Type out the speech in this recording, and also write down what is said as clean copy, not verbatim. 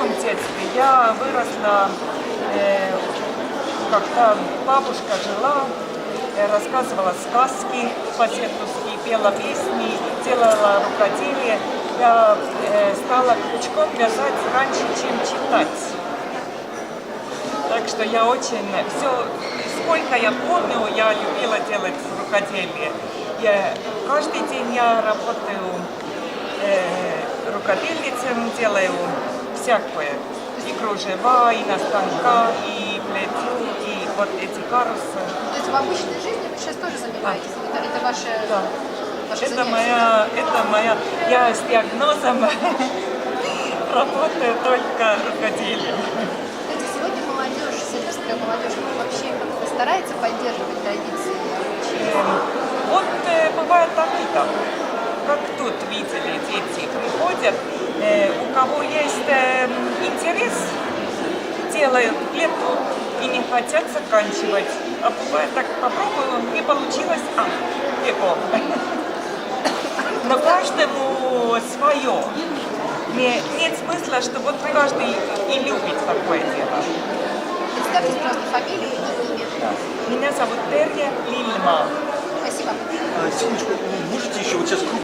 моем детстве я выросла, когда бабушка жила, рассказывала сказки по-сетовски, пела песни, делала рукоделие. Я стала крючком вязать раньше, чем читать. Так что я очень, сколько я помню, я любила делать рукоделие. Каждый день я работаю рукодельницем, делаю всякое. И кружева, и на станках, и плетю, и вот эти карусы. То есть в обычной жизни вы сейчас тоже занимаетесь? Это ваше, Да. ваше Это моя, я с диагнозом работаю только рукоделием. Кстати, сегодня молодежь, северская молодежь, вообще как-то старается поддерживать традиции обычаи? Вот бывает так и так. Как тут видели, дети приходят, у кого есть интерес, делают лету и не хотят заканчивать. А бывает так, попробую, не получилось, бегом. Но каждому свое. Нет смысла, что вот каждый и любит такое дело. Представьте, пожалуйста, фамилию и имя. Меня зовут Терья Лильма. Спасибо. Секундочку, можете еще вот сейчас